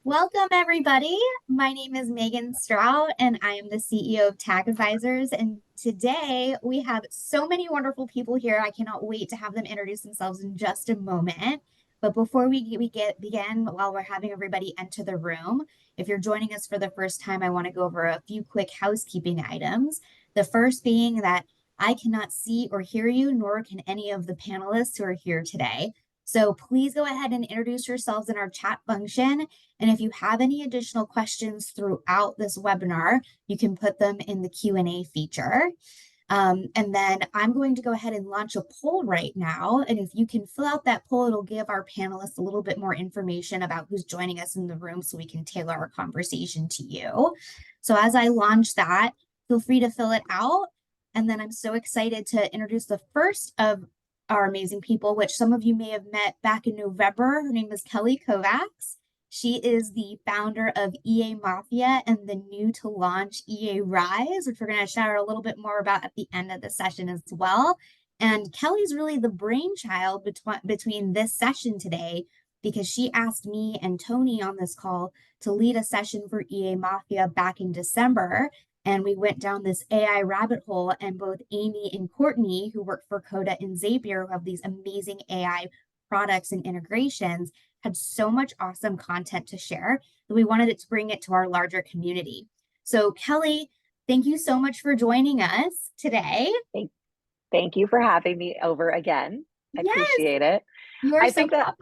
Welcome, everybody. My name is Megan Strout, and I am the CEO of Tag Advisors. And today we have so many wonderful people here. I cannot wait to have them introduce themselves in just a moment. But before begin, while we're having everybody enter the room, if you're joining us for the first time, I want to go over a few quick housekeeping items. The first being that I cannot see or hear you, nor can any of the panelists who are here today. So please go ahead and introduce yourselves in our chat function. And if you have any additional questions throughout this webinar, you can put them in the Q&A feature. And then I'm going to go ahead and launch a poll right now. And if you can fill out that poll, it'll give our panelists a little bit more information about who's joining us in the room so we can tailor our conversation to you. So as I launch that, feel free to fill it out. And then I'm so excited to introduce the first of our amazing people, which some of you may have met back in November. Her name is Kelly Kovacs. She is the founder of EA Mafia and the new to launch EA Rise, which we're going to share a little bit more about at the end of the session as well. And Kelly's really the brainchild between this session today, because she asked me and Tony on this call to lead a session for EA Mafia back in December. And we went down this AI rabbit hole, and both Amy and Cortney, who work for Coda and Zapier, who have these amazing AI products and integrations, had so much awesome content to share that we wanted it to bring it to our larger community. So Kelly, thank you so much for joining us today. Thank you for having me over again. I appreciate it. You are I so think that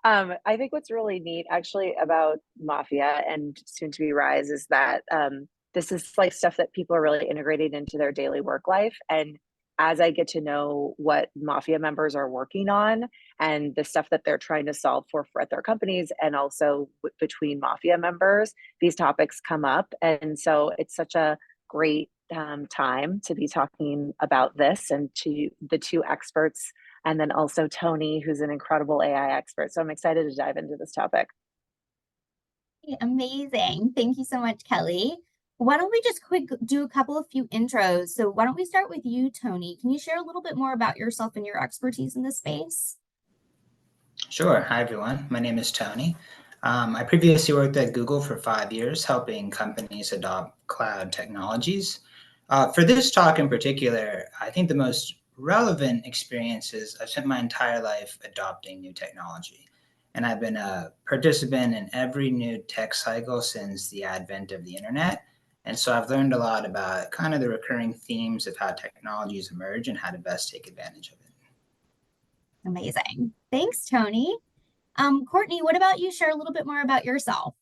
I think what's really neat actually about Mafia and soon to be Rise is that this is like stuff that people are really integrating into their daily work life. And as I get to know what Mafia members are working on and the stuff that they're trying to solve for at their companies, and also between Mafia members, these topics come up. And so it's such a great time to be talking about this and to the two experts, and then also Tony, who's an incredible AI expert. So I'm excited to dive into this topic. Amazing. Thank you so much, Kelly. Why don't we just do a couple of few intros? So why don't we start with you, Tony? Can you share a little bit more about yourself and your expertise in this space? Sure. Hi, everyone. My name is Tony. I previously worked at Google for 5 years, helping companies adopt cloud technologies. For this talk in particular, I think the most relevant experience is I've spent my entire life adopting new technology. And I've been a participant in every new tech cycle since the advent of the internet. And so I've learned a lot about kind of the recurring themes of how technologies emerge and how to best take advantage of it. Amazing. Thanks, Tony. Cortney, what about you? Share a little bit more about yourself.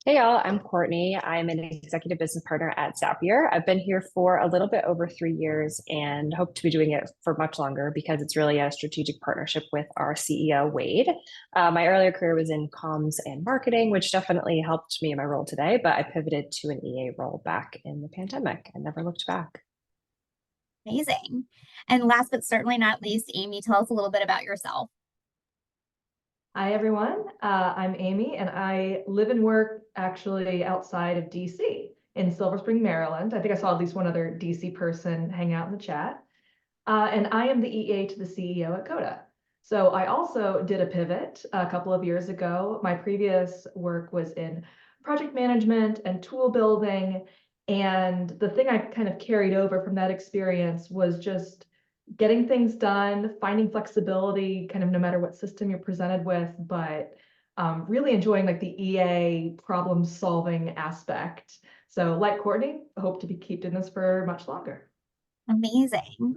Hey y'all, I'm Courtney. I'm an executive business partner at Zapier. I've been here for a little bit over 3 years and hope to be doing it for much longer because it's really a strategic partnership with our CEO, Wade. My earlier career was in comms and marketing, which definitely helped me in my role today, but I pivoted to an EA role back in the pandemic and never looked back. Amazing. And last but certainly not least, Amy, tell us a little bit about yourself. Hi, everyone. I'm Amy, and I live and work actually outside of DC in Silver Spring, Maryland. I think I saw at least one other DC person hang out in the chat. And I am the EA to the CEO at Coda. So I also did a pivot a couple of years ago. My previous work was in project management and tool building. And the thing I kind of carried over from that experience was just getting things done, finding flexibility, kind of no matter what system you're presented with, but really enjoying like the EA problem solving aspect. So like Courtney, I hope to keep doing this for much longer. Amazing.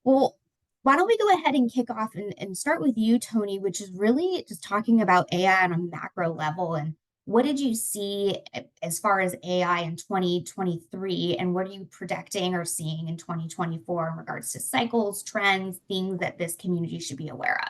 Well, why don't we go ahead and kick off and start with you, Tony, which is really just talking about AI on a macro level. And what did you see as far as AI in 2023? And what are you projecting or seeing in 2024 in regards to cycles, trends, things that this community should be aware of?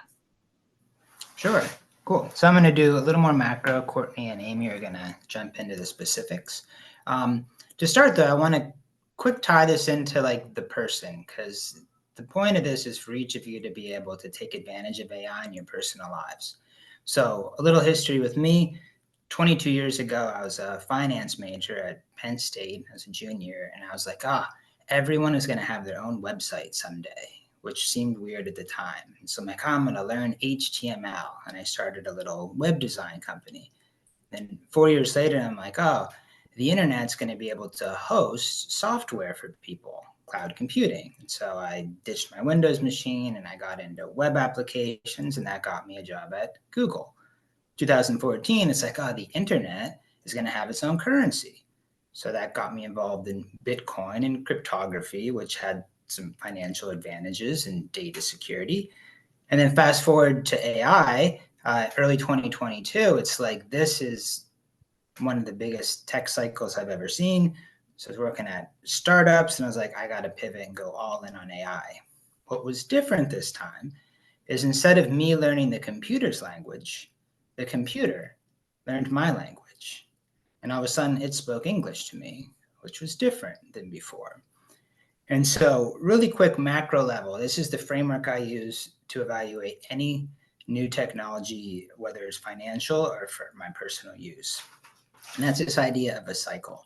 Sure. Cool. So I'm going to do a little more macro. Courtney and Amy are going to jump into the specifics. To start, though, I want to quick tie this into like the person, because the point of this is for each of you to be able to take advantage of AI in your personal lives. So a little history with me. 22 years ago, I was a finance major at Penn State as a junior, and I was like, everyone is going to have their own website someday. which seemed weird at the time. And so I'm like, oh, I'm going to learn HTML. And I started a little web design company. Then 4 years later, I'm like, oh, the internet's going to be able to host software for people, cloud computing. And so I ditched my Windows machine and I got into web applications, and that got me a job at Google. 2014, it's like, oh, the internet is going to have its own currency. So that got me involved in Bitcoin and cryptography, which had some financial advantages and data security. And then fast forward to AI, early 2022, it's like, this is one of the biggest tech cycles I've ever seen. So I was working at startups and I was like, I got to pivot and go all in on AI. What was different this time is instead of me learning the computer's language, the computer learned my language. And all of a sudden it spoke English to me, which was different than before. And so really quick macro level, this is the framework I use to evaluate any new technology, whether it's financial or for my personal use. And that's this idea of a cycle.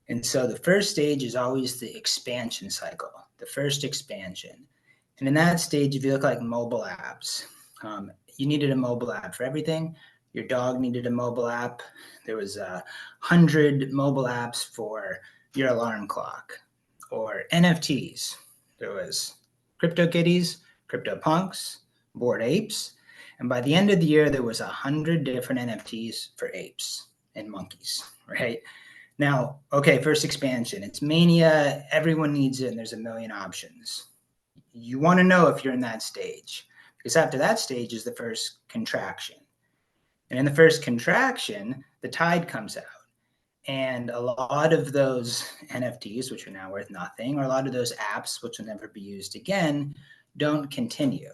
And so the first stage is always the expansion cycle, the first expansion. And in that stage, if you look like mobile apps, you needed a mobile app for everything. Your dog needed a mobile app. There was 100 mobile apps for your alarm clock, or NFTs. There was CryptoKitties, CryptoPunks, Bored Apes. And by the end of the year, there was 100 different NFTs for apes and monkeys, right? Now, okay, first expansion. It's mania. Everyone needs it, and there's a million options. You want to know if you're in that stage, because after that stage is the first contraction. And in the first contraction, the tide comes out. And a lot of those NFTs, which are now worth nothing, or a lot of those apps, which will never be used again, don't continue.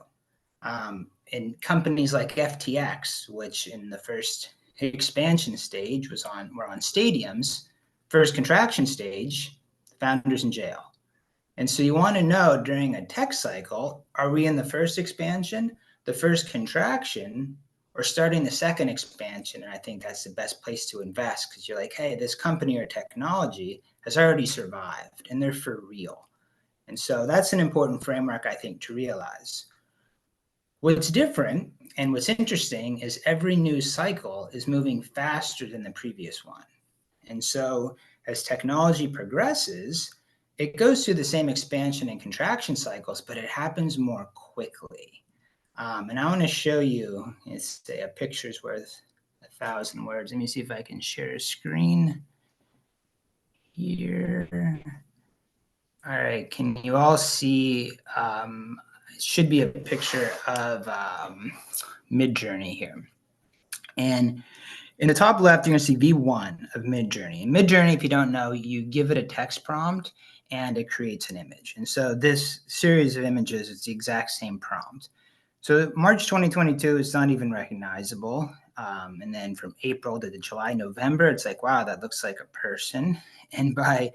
And companies like FTX, which in the first expansion stage were on stadiums, first contraction stage, the founders in jail. And so you want to know during a tech cycle, are we in the first expansion, the first contraction, or starting the second expansion? And I think that's the best place to invest, because you're like, hey, this company or technology has already survived and they're for real. And so that's an important framework, I think, to realize. What's different and what's interesting is every new cycle is moving faster than the previous one. And so as technology progresses, it goes through the same expansion and contraction cycles, but it happens more quickly. And I want to show you, it's a picture's worth 1,000 words. Let me see if I can share a screen here. All right, can you all see, it should be a picture of Midjourney here. And in the top left, you're going to see V1 of Midjourney. And Midjourney, if you don't know, you give it a text prompt and it creates an image. And so this series of images, it's the exact same prompt. So March 2022 is not even recognizable. And then from April to the July, November, it's like, wow, that looks like a person. And by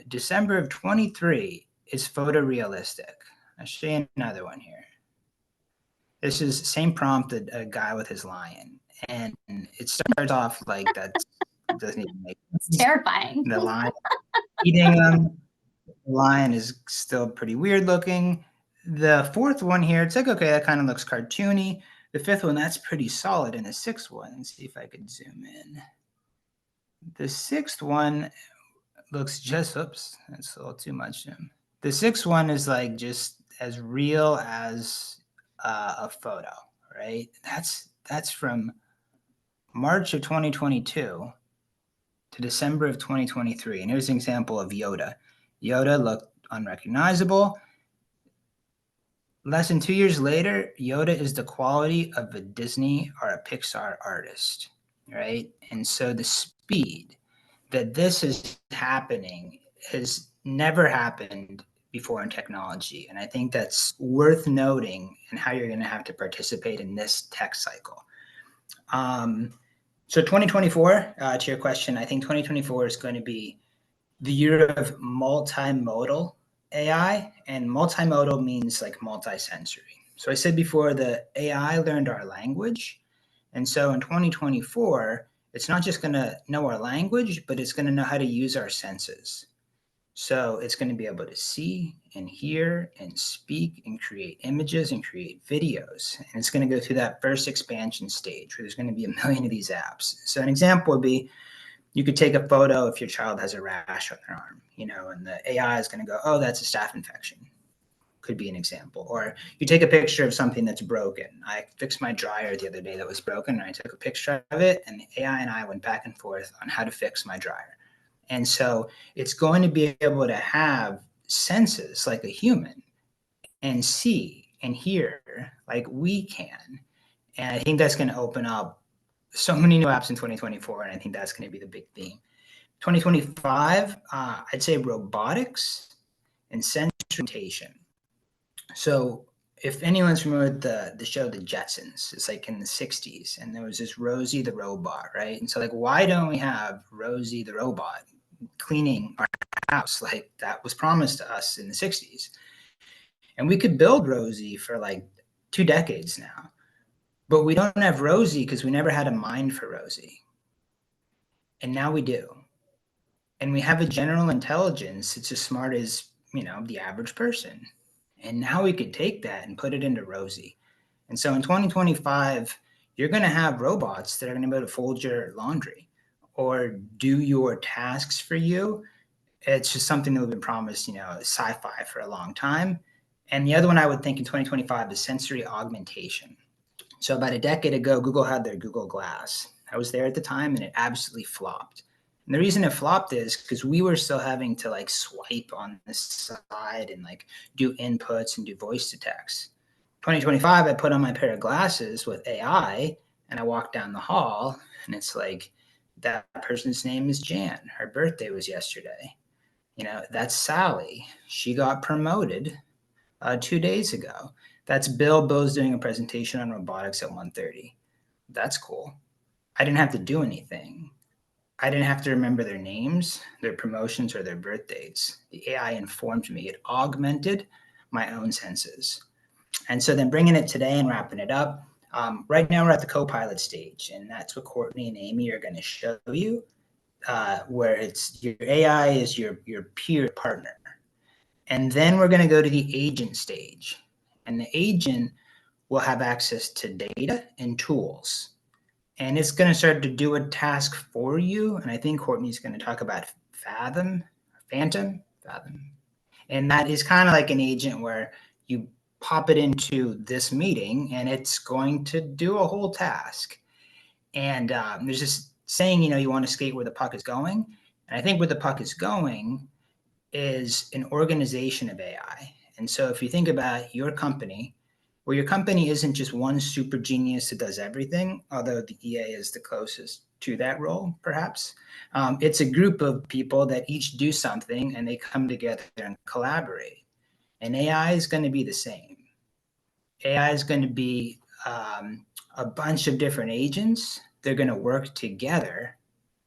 December of 23, it's photorealistic. I'll show you another one here. This is the same prompt that a guy with his lion. And it starts off like that doesn't even make sense. It's terrifying. The lion eating him. The lion is still pretty weird looking. The fourth one here, it's like, okay, that kind of looks cartoony. The fifth one, that's pretty solid. And the sixth one, let's see if I could zoom in. The sixth one looks just, oops, that's a little too much zoom. The sixth one is like just as real as a photo, right? That's from March of 2022 to December of 2023. And here's an example of Yoda. Yoda looked unrecognizable. Less than 2 years later, Yoda is the quality of a Disney or a Pixar artist, right? And so the speed that this is happening has never happened before in technology. And I think that's worth noting and how you're going to have to participate in this tech cycle. So 2024, to your question, I think 2024 is going to be the year of multimodal AI, and multimodal means like multisensory. So I said before, the AI learned our language. And so in 2024, it's not just going to know our language, but it's going to know how to use our senses. So it's going to be able to see and hear and speak and create images and create videos. And it's going to go through that first expansion stage where there's going to be a million of these apps. So an example would be you could take a photo if your child has a rash on their arm, and the AI is going to go, oh, that's a staph infection. Could be an example. Or you take a picture of something that's broken. I fixed my dryer the other day that was broken, and I took a picture of it, and the AI and I went back and forth on how to fix my dryer. And so it's going to be able to have senses like a human and see and hear like we can. And I think that's going to open up so many new apps in 2024, and I think that's going to be the big theme. 2025, I'd say robotics and sensation. So if anyone's familiar with the show The Jetsons, it's like in the 60s, and there was this Rosie the robot, right? And so like, why don't we have Rosie the robot cleaning our house like that was promised to us in the 60s? And we could build Rosie for like 2 decades now, but we don't have Rosie because we never had a mind for Rosie. And now we do. And we have a general intelligence. It's as smart as, the average person. And now we could take that and put it into Rosie. And so in 2025, you're going to have robots that are going to be able to fold your laundry or do your tasks for you. It's just something that we've been promised, sci-fi for a long time. And the other one I would think in 2025 is sensory augmentation. So about a decade ago, Google had their Google Glass. I was there at the time, and it absolutely flopped. And the reason it flopped is because we were still having to like swipe on the side and like do inputs and do voice to text. 2025, I put on my pair of glasses with AI, and I walked down the hall, and it's like, that person's name is Jan. Her birthday was yesterday. That's Sally. She got promoted 2 days ago. That's Bill. Bill's doing a presentation on robotics at 1:30. That's cool. I didn't have to do anything. I didn't have to remember their names, their promotions, or their birthdays. The AI informed me. It augmented my own senses. And so then bringing it today and wrapping it up, right now we're at the CoPilot stage, and that's what Cortney and Amy are going to show you, where it's your AI is your peer partner. And then we're going to go to the agent stage, and the agent will have access to data and tools. And it's going to start to do a task for you. And I think Courtney's going to talk about Phantom. And that is kind of like an agent where you pop it into this meeting and it's going to do a whole task. And there's this saying, you want to skate where the puck is going. And I think where the puck is going is an organization of AI. And so if you think about your company, where your company isn't just one super genius that does everything, although the EA is the closest to that role, perhaps. It's a group of people that each do something and they come together and collaborate. And AI is going to be the same. AI is going to be a bunch of different agents. They're going to work together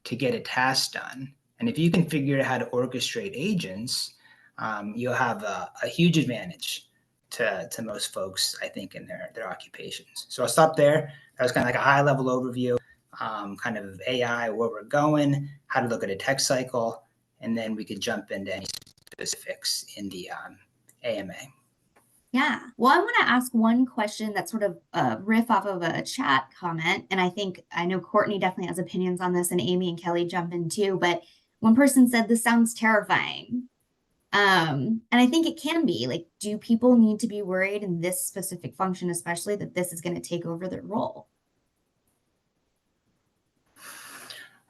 to get a task done. And if you can figure out how to orchestrate agents, you'll have a huge advantage to most folks, I think, in their occupations. So I'll stop there. That was kind of like a high level overview, kind of AI, where we're going, how to look at a tech cycle, and then we could jump into any specifics in the AMA. Yeah. Well, I want to ask one question that's sort of a riff off of a chat comment. And I know Courtney definitely has opinions on this, and Amy and Kelly jump in too. But one person said, this sounds terrifying. And I think it can be. Like, do people need to be worried in this specific function, especially that this is going to take over their role?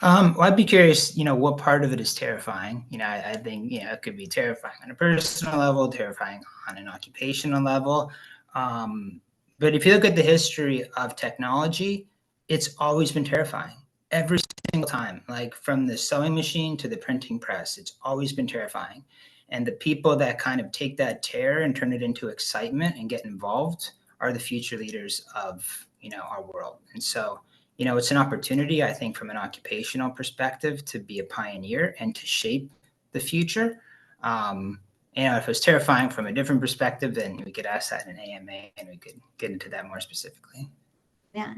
Well, I'd be curious, what part of it is terrifying? I think, it could be terrifying on a personal level, terrifying on an occupational level. But if you look at the history of technology, it's always been terrifying. Every single time, like from the sewing machine to the printing press, it's always been terrifying. And the people that kind of take that terror and turn it into excitement and get involved are the future leaders of, our world. And so, it's an opportunity, I think, from an occupational perspective to be a pioneer and to shape the future. If it was terrifying from a different perspective, then we could ask that in an AMA and we could get into that more specifically. Yeah.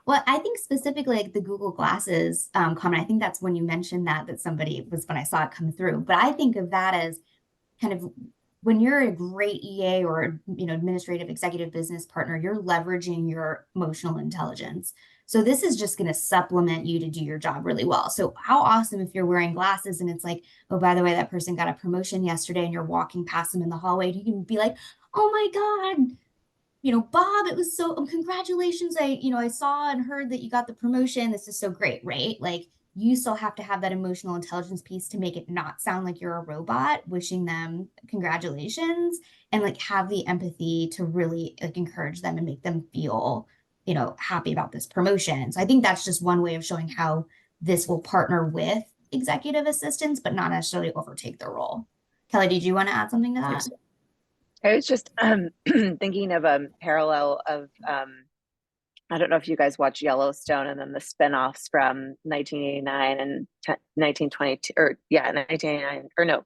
Well, I think specifically like the Google Glasses comment, I think that's when you mentioned that somebody was when I saw it come through. But I think of that as kind of when you're a great EA or administrative executive business partner, you're leveraging your emotional intelligence. So this is just going to supplement you to do your job really well. So how awesome if you're wearing glasses and it's like, oh, by the way, that person got a promotion yesterday and you're walking past them in the hallway, you can be like, oh my God, Bob, it was so, congratulations. I saw and heard that you got the promotion. This is so great, right? Like you still have to have that emotional intelligence piece to make it not sound like you're a robot wishing them congratulations, and like have the empathy to really like encourage them and make them feel, happy about this promotion. So I think that's just one way of showing how this will partner with executive assistants, but not necessarily overtake their role. Kelly, did you want to add something to that? I was just thinking of a parallel of I don't know if you guys watch Yellowstone and then the spinoffs from 1989 and 1922, or yeah, 1989, or no,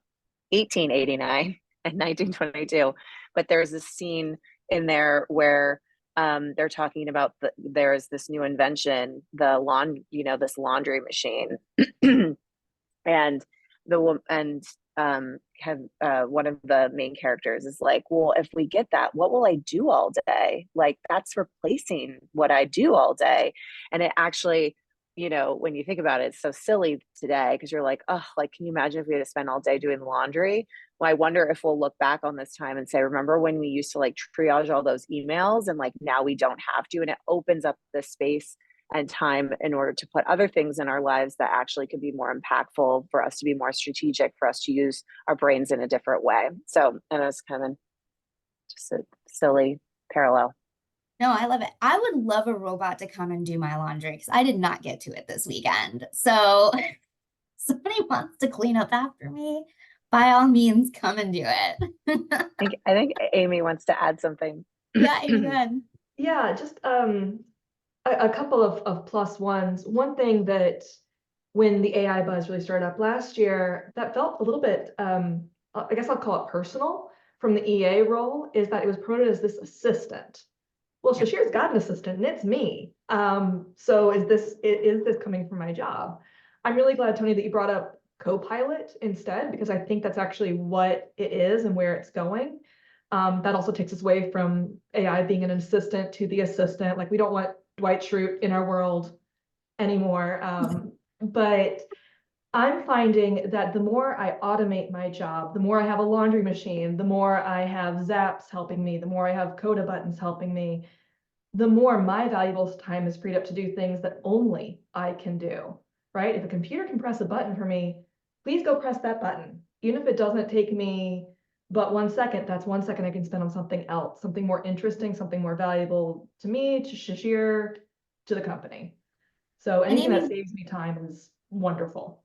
1889 and 1922. But there's this scene in there where they're talking about there's this new invention, this laundry machine, and have one of the main characters is like, well, if we get that, what will I do all day? Like that's replacing what I do all day. And it actually, when you think about it, it's so silly today because you're like, oh, like, can you imagine if we had to spend all day doing laundry? Well, I wonder if we'll look back on this time and say, remember when we used to like triage all those emails, and like now we don't have to, and it opens up the space and time in order to put other things in our lives that actually could be more impactful, for us to be more strategic, for us to use our brains in a different way. So, and it's kind of just a silly parallel. No, I love it. I would love a robot to come and do my laundry because I did not get to it this weekend. So if somebody wants to clean up after me, by all means, come and do it. I think Amy wants to add something. Yeah, Amy, go ahead. Yeah, just a couple of plus ones. One thing that when the AI buzz really started up last year, that felt a little bit, I guess I'll call it personal from the EA role, is that it was promoted as this assistant. Well, Shashir's got an assistant and it's me. So is this coming from my job? I'm really glad, Tony, that you brought up CoPilot instead, because I think that's actually what it is and where it's going. That also takes us away from AI being an assistant to the assistant. Like we don't want Dwight Schrute in our world anymore. But I'm finding that the more I automate my job, the more I have a laundry machine, the more I have zaps helping me, the more I have Coda buttons helping me, the more my valuable time is freed up to do things that only I can do, right? If a computer can press a button for me, please go press that button. Even if it doesn't take me but 1 second, that's 1 second I can spend on something else, something more interesting, something more valuable to me, to Shashir, to the company. So anything that saves me time is wonderful.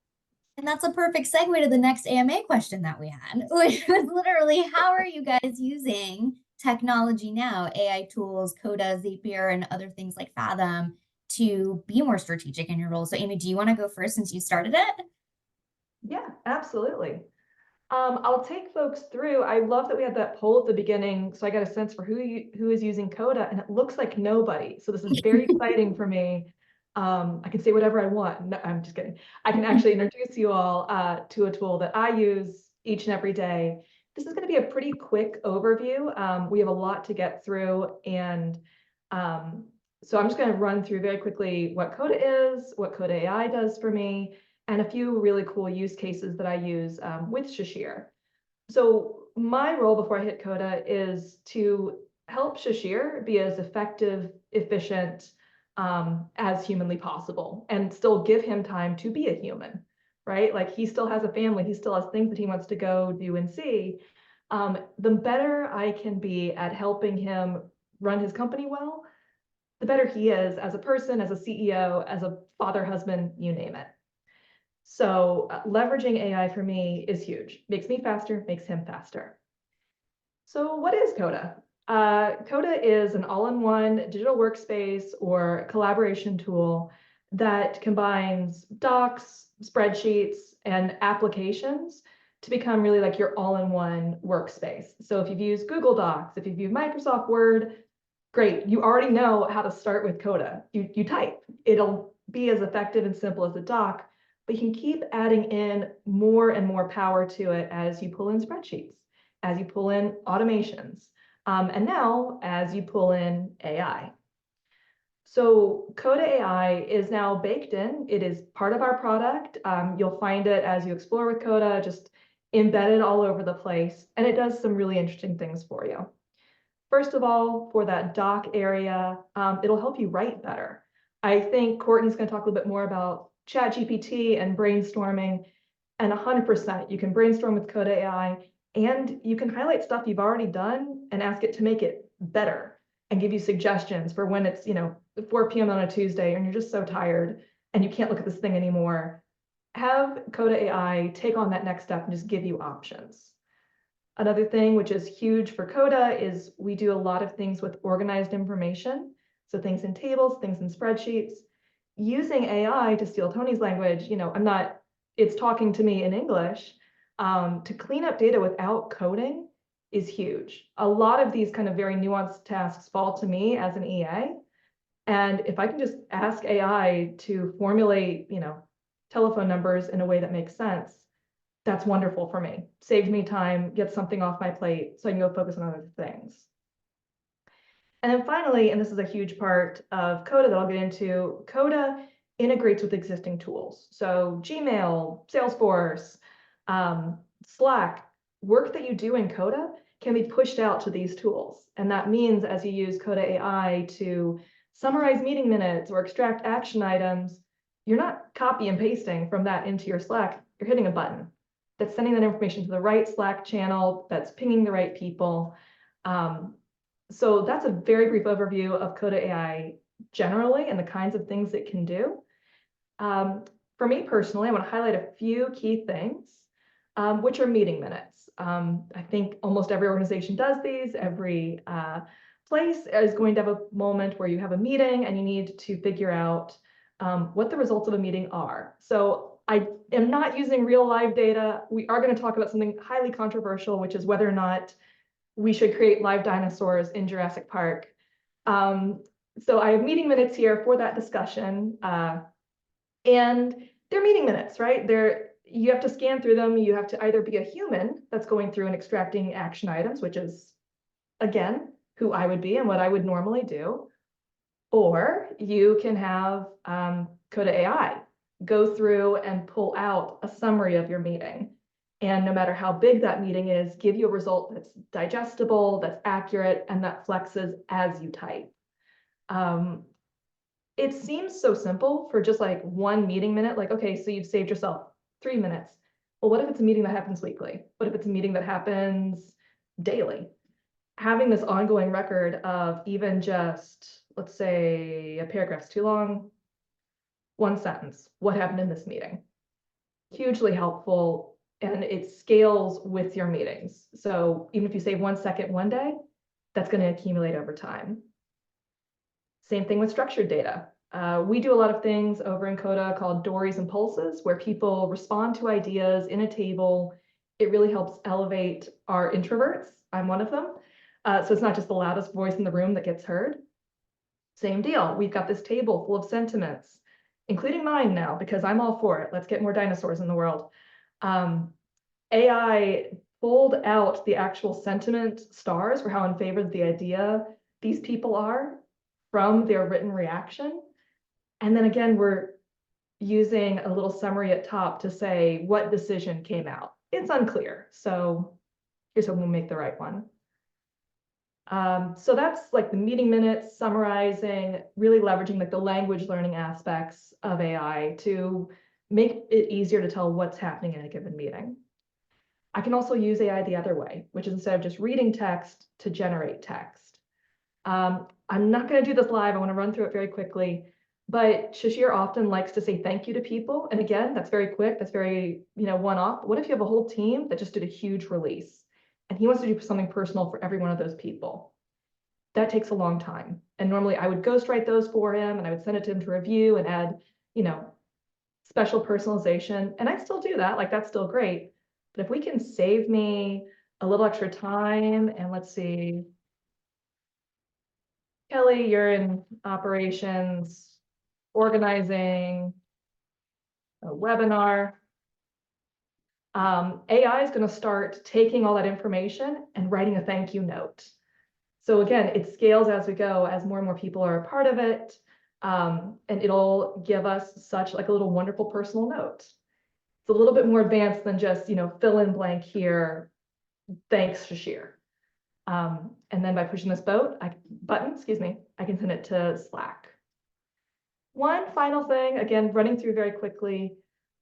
And that's a perfect segue to the next AMA question that we had, which was literally, how are you guys using technology now, AI tools, Coda, Zapier, and other things like Fathom to be more strategic in your role? So Amy, do you want to go first since you started it? Yeah, absolutely. I'll take folks through. I love that we had that poll at the beginning, so I got a sense for who is using Coda, and it looks like nobody. So this is very exciting for me. I can say whatever I want. No, I'm just kidding. I can actually introduce you all to a tool that I use each and every day. This is going to be a pretty quick overview. We have a lot to get through, and so I'm just going to run through very quickly what Coda is, what Coda AI does for me, and a few really cool use cases that I use with Shashir. So my role before I hit Coda is to help Shashir be as effective, efficient as humanly possible, and still give him time to be a human, right? Like he still has a family, he still has things that he wants to go do and see. The better I can be at helping him run his company well, the better he is as a person, as a CEO, as a father, husband, you name it. So leveraging AI for me is huge. Makes me faster, makes him faster. So what is Coda? Coda is an all-in-one digital workspace or collaboration tool that combines docs, spreadsheets, and applications to become really like your all-in-one workspace. So if you've used Google Docs, if you've used Microsoft Word, great. You already know how to start with Coda. You type. It'll be as effective and simple as a doc, but you can keep adding in more and more power to it as you pull in spreadsheets. as you pull in automations, and now as you pull in AI. So Coda AI is now baked in. It is part of our product. You'll find it as you explore with Coda, just embedded all over the place, and it does some really interesting things for you. First of all, for that doc area, it'll help you write better. I think Courtney's going to talk a little bit more about ChatGPT and brainstorming, and 100% you can brainstorm with Coda AI, and you can highlight stuff you've already done and ask it to make it better and give you suggestions for when it's 4 p.m. on a Tuesday and you're just so tired and you can't look at this thing anymore. Have Coda AI take on that next step and just give you options. Another thing which is huge for Coda is we do a lot of things with organized information. So things in tables, things in spreadsheets. Using AI, to steal Tony's language, it's talking to me in English, to clean up data without coding is huge. A lot of these kind of very nuanced tasks fall to me as an EA. And if I can just ask AI to formulate, telephone numbers in a way that makes sense, that's wonderful for me. Saves me time, gets something off my plate so I can go focus on other things. And then finally, and this is a huge part of Coda that I'll get into, Coda integrates with existing tools. So Gmail, Salesforce, Slack, work that you do in Coda can be pushed out to these tools. And that means as you use Coda AI to summarize meeting minutes or extract action items, you're not copy and pasting from that into your Slack, you're hitting a button that's sending that information to the right Slack channel, that's pinging the right people. So that's a very brief overview of Coda AI generally and the kinds of things it can do. For me personally, I want to highlight a few key things, which are meeting minutes. I think almost every organization does these. Every place is going to have a moment where you have a meeting and you need to figure out what the results of a meeting are. So I am not using real live data. We are going to talk about something highly controversial, which is whether or not we should create live dinosaurs in Jurassic Park. So I have meeting minutes here for that discussion. And they're meeting minutes, right? You have to scan through them. You have to either be a human that's going through and extracting action items, which is, again, who I would be and what I would normally do. Or you can have Coda AI go through and pull out a summary of your meeting. And no matter how big that meeting is, give you a result that's digestible, that's accurate, and that flexes as you type. It seems so simple for just like one meeting minute, like, okay, so you've saved yourself 3 minutes. Well, what if it's a meeting that happens weekly? What if it's a meeting that happens daily? Having this ongoing record of even just, let's say a paragraph's too long, one sentence, what happened in this meeting? Hugely helpful, and it scales with your meetings. So even if you save 1 second one day, that's going to accumulate over time. Same thing with structured data. We do a lot of things over in Coda called Dories and Pulses, where people respond to ideas in a table. It really helps elevate our introverts. I'm one of them. So it's not just the loudest voice in the room that gets heard. Same deal. We've got this table full of sentiments, including mine now, because I'm all for it. Let's get more dinosaurs in the world. AI pulled out the actual sentiment stars for how in favor of the idea these people are from their written reaction. And then again, we're using a little summary at top to say what decision came out. It's unclear. So here's how we'll make the right one. So that's like the meeting minutes, summarizing, really leveraging like the language learning aspects of AI to make it easier to tell what's happening in a given meeting. I can also use AI the other way, which is instead of just reading text to generate text. I'm not going to do this live. I want to run through it very quickly. But Shashir often likes to say thank you to people. And again, that's very quick. That's very, one-off. What if you have a whole team that just did a huge release and he wants to do something personal for every one of those people? That takes a long time. And normally I would ghostwrite those for him and I would send it to him to review and add, special personalization. And I still do that. Like, that's still great. But if we can save me a little extra time, and let's see, Kelly, you're in operations, organizing a webinar. AI is going to start taking all that information and writing a thank you note. So again, it scales as we go, as more and more people are a part of it. And it'll give us such like a little wonderful personal note. It's a little bit more advanced than just, fill in blank here. Thanks, Shashir. And then by pushing this button, I can send it to Slack. One final thing, again, running through very quickly.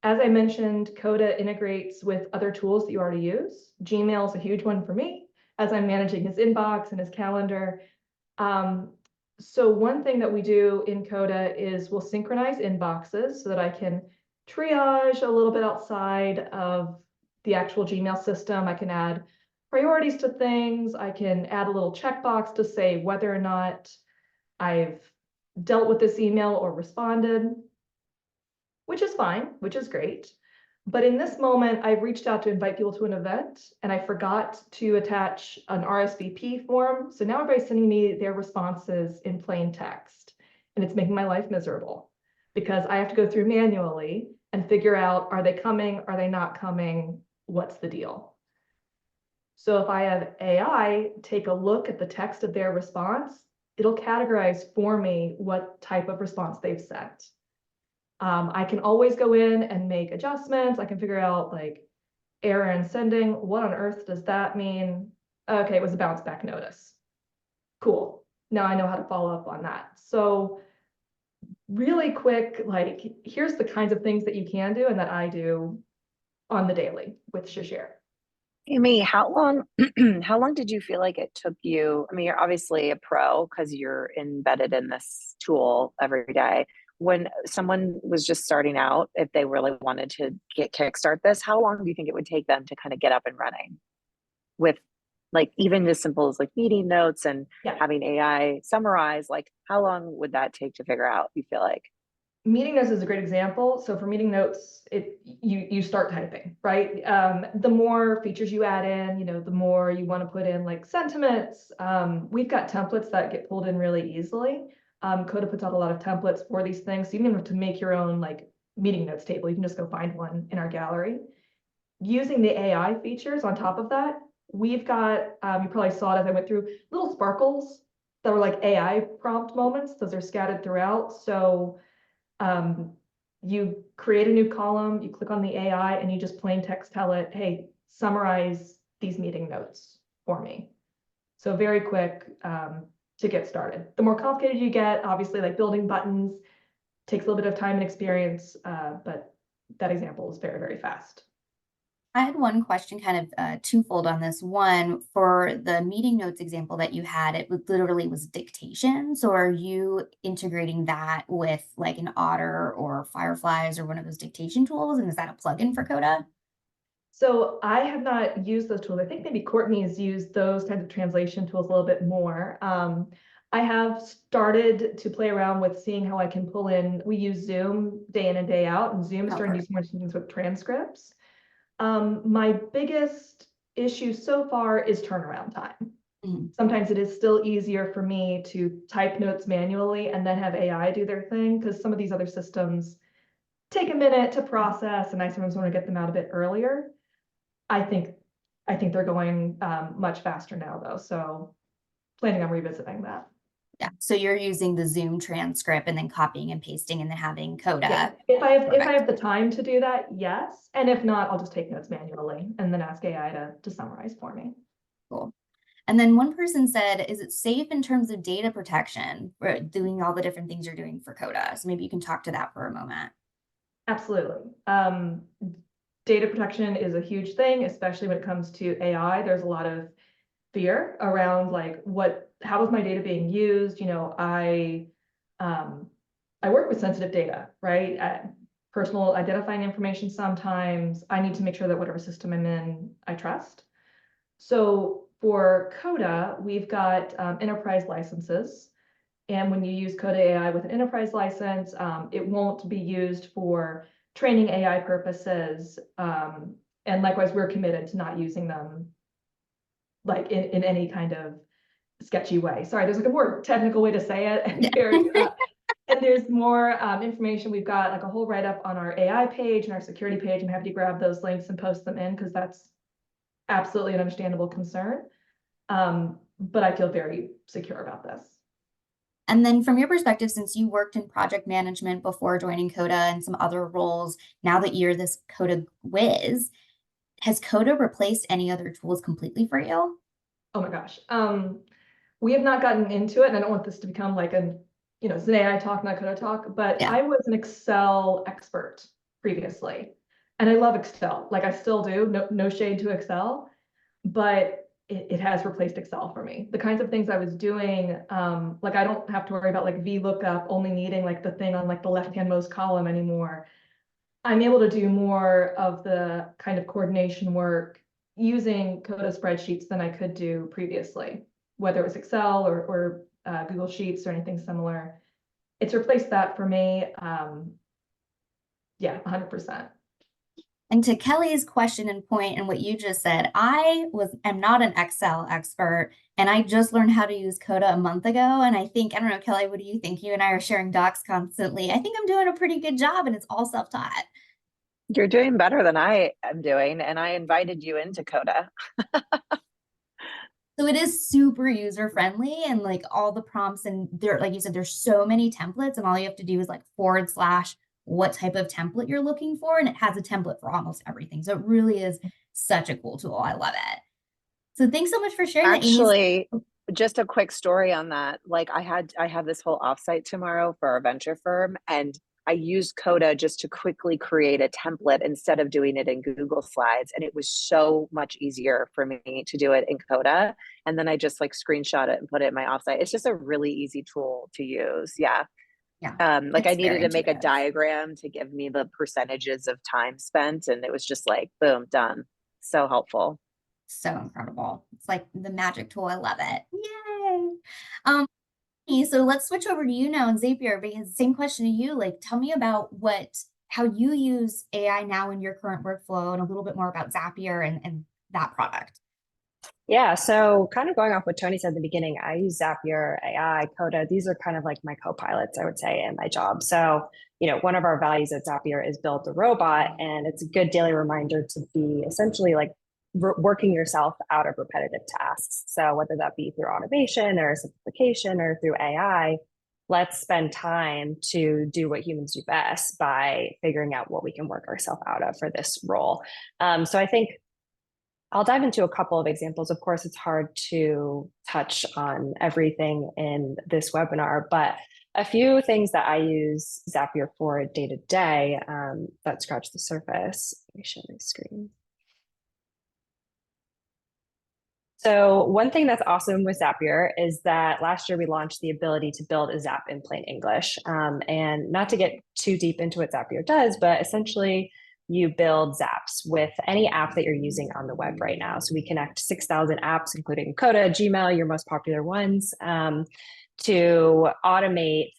As I mentioned, Coda integrates with other tools that you already use. Gmail is a huge one for me as I'm managing his inbox and his calendar. So one thing that we do in Coda is we'll synchronize inboxes so that I can triage a little bit outside of the actual Gmail system. I can add priorities to things. I can add a little checkbox to say whether or not I've dealt with this email or responded, which is fine, which is great. But in this moment, I've reached out to invite people to an event and I forgot to attach an RSVP form. So now everybody's sending me their responses in plain text and it's making my life miserable because I have to go through manually and figure out, are they coming? Are they not coming? What's the deal? So if I have AI take a look at the text of their response, it'll categorize for me what type of response they've sent. I can always go in and make adjustments. I can figure out like error in sending. What on earth does that mean? Okay, it was a bounce back notice. Cool. Now I know how to follow up on that. So really quick, like here's the kinds of things that you can do and that I do on the daily with Shashir. Amy, how long how long did you feel like it took you? I mean, you're obviously a pro because you're embedded in this tool every day. When someone was just starting out, if they really wanted to kickstart this, how long do you think it would take them to kind of get up and running with like even as simple as like meeting notes and having AI summarize? Like how long would that take to figure out, you feel like? Meeting notes is a great example. So for meeting notes, you start typing, right? The more features you add in, the more you want to put in like sentiments. We've got templates that get pulled in really easily. Coda puts out a lot of templates for these things. So you don't even have to make your own like meeting notes table. You can just go find one in our gallery. Using the AI features on top of that, we've got, you probably saw it as I went through, little sparkles that were like AI prompt moments. Those are scattered throughout. So you create a new column, you click on the AI and you just plain text tell it, hey, summarize these meeting notes for me. So very quick to get started. The more complicated you get, obviously like building buttons takes a little bit of time and experience, but that example is very, very fast. I had one question kind of twofold on this. One, for the meeting notes example that you had, it literally was dictation. So are you integrating that with like an Otter or Fireflies or one of those dictation tools? And is that a plugin for Coda? So I have not used those tools. I think maybe Courtney has used those kinds of translation tools a little bit more. I have started to play around with seeing how I can pull in, we use Zoom day in and day out, and Zoom is starting to do some things with transcripts. My biggest issue so far is turnaround time. Sometimes it is still easier for me to type notes manually and then have AI do their thing because some of these other systems take a minute to process and I sometimes want to get them out a bit earlier. I think they're going much faster now though, so planning on revisiting that. Yeah, so you're using the Zoom transcript and then copying and pasting and then having Coda. Yeah. If I have the time to do that, yes. And if not, I'll just take notes manually and then ask AI to summarize for me. Cool. And then one person said, is it safe in terms of data protection for doing all the different things you're doing for Coda? So maybe you can talk to that for a moment. Absolutely. Data protection is a huge thing, especially when it comes to AI. There's a lot of fear around like how is my data being used? I work with sensitive data, right? Personal identifying information sometimes. I need to make sure that whatever system I'm in, I trust. So for Coda, we've got enterprise licenses. And when you use Coda AI with an enterprise license, it won't be used for training AI purposes. And likewise, we're committed to not using them like in any kind of sketchy way. Sorry, there's like a more technical way to say it. And And there's more information. We've got like a whole write-up on our AI page and our security page. I'm happy to grab those links and post them in because that's absolutely an understandable concern. But I feel very secure about this. And then from your perspective, since you worked in project management before joining Coda and some other roles, now that you're this Coda whiz, has Coda replaced any other tools completely for you? Oh my gosh. We have not gotten into it, and I don't want this to become like it's an AI talk, not Coda talk, but Yeah. I was an Excel expert previously. And I love Excel. Like I still do, no shade to Excel, but it has replaced Excel for me. The kinds of things I was doing, like I don't have to worry about like VLOOKUP only needing like the thing on like the left-hand most column anymore. I'm able to do more of the kind of coordination work using Coda spreadsheets than I could do previously, whether it was Excel or Google Sheets or anything similar. It's replaced that for me. Yeah, 100%. And to Kelly's question and point and what you just said, am not an Excel expert, and I just learned how to use Coda a month ago. And I don't know, Kelly, what do you think? You and I are sharing docs constantly. I think I'm doing a pretty good job, and it's all self-taught. You're doing better than I am doing, and I invited you into Coda. So it is super user friendly, and like all the prompts, and there, like you said, there's so many templates, and all you have to do is like / what type of template you're looking for, and it has a template for almost everything. So it really is such a cool tool. I love it. So thanks so much for sharing that, Amy. Actually, just a quick story on that. Like I have this whole offsite tomorrow for our venture firm, and I used Coda just to quickly create a template instead of doing it in Google Slides. And it was so much easier for me to do it in Coda. And then I just like screenshot it and put it in my offsite. It's just a really easy tool to use. Yeah. Yeah, Like I it's needed very to make a intuitive. diagram to give me the percentages of time spent. And it was just like, boom, done. So helpful. So incredible. It's like the magic tool. I love it. Yay. So let's switch over to you now and Zapier, because same question to you. Like, tell me about how you use AI now in your current workflow, and a little bit more about Zapier and that product. Yeah, so kind of going off what Tony said at the beginning, I use Zapier, AI, Coda. These are kind of like my co-pilots, I would say, in my job. So, one of our values at Zapier is build a robot, and it's a good daily reminder to be essentially like working yourself out of repetitive tasks. So whether that be through automation or simplification or through AI, let's spend time to do what humans do best by figuring out what we can work ourselves out of for this role. So I think I'll dive into a couple of examples. Of course, it's hard to touch on everything in this webinar, but a few things that I use Zapier for day to day that scratch the surface. Let me share my screen. So one thing that's awesome with Zapier is that last year we launched the ability to build a Zap in plain English. And not to get too deep into what Zapier does, but essentially you build Zaps with any app that you're using on the web right now. So we connect 6,000 apps, including Coda, Gmail, your most popular ones, to automate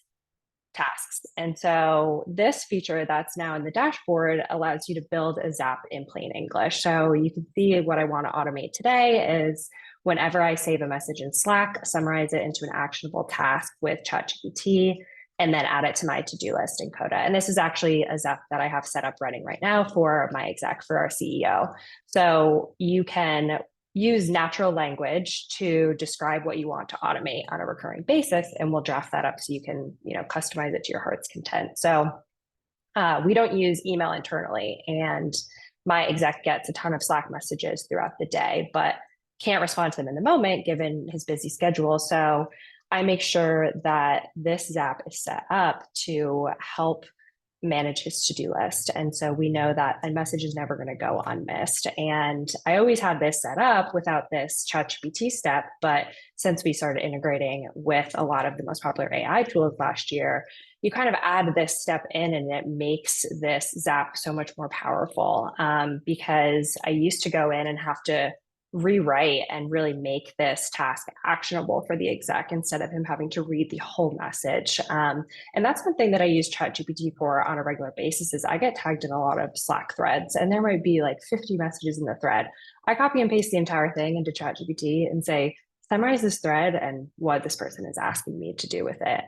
tasks. And so this feature that's now in the dashboard allows you to build a Zap in plain English. So you can see what I want to automate today is whenever I save a message in Slack, summarize it into an actionable task with ChatGPT, and then add it to my to-do list in Coda. And this is actually a Zap that I have set up running right now for my exec, for our CEO. So you can use natural language to describe what you want to automate on a recurring basis, and we'll draft that up so you can, customize it to your heart's content. So we don't use email internally, and my exec gets a ton of Slack messages throughout the day, but can't respond to them in the moment given his busy schedule. So I make sure that this Zap is set up to help manage his to-do list. And so we know that a message is never going to go unmissed. And I always had this set up without this ChatGPT step, but since we started integrating with a lot of the most popular AI tools last year, you kind of add this step in and it makes this Zap so much more powerful, because I used to go in and have to rewrite and really make this task actionable for the exec instead of him having to read the whole message. And that's one thing that I use ChatGPT for on a regular basis is I get tagged in a lot of Slack threads, and there might be like 50 messages in the thread. I copy and paste the entire thing into ChatGPT and say, summarize this thread and what this person is asking me to do with it.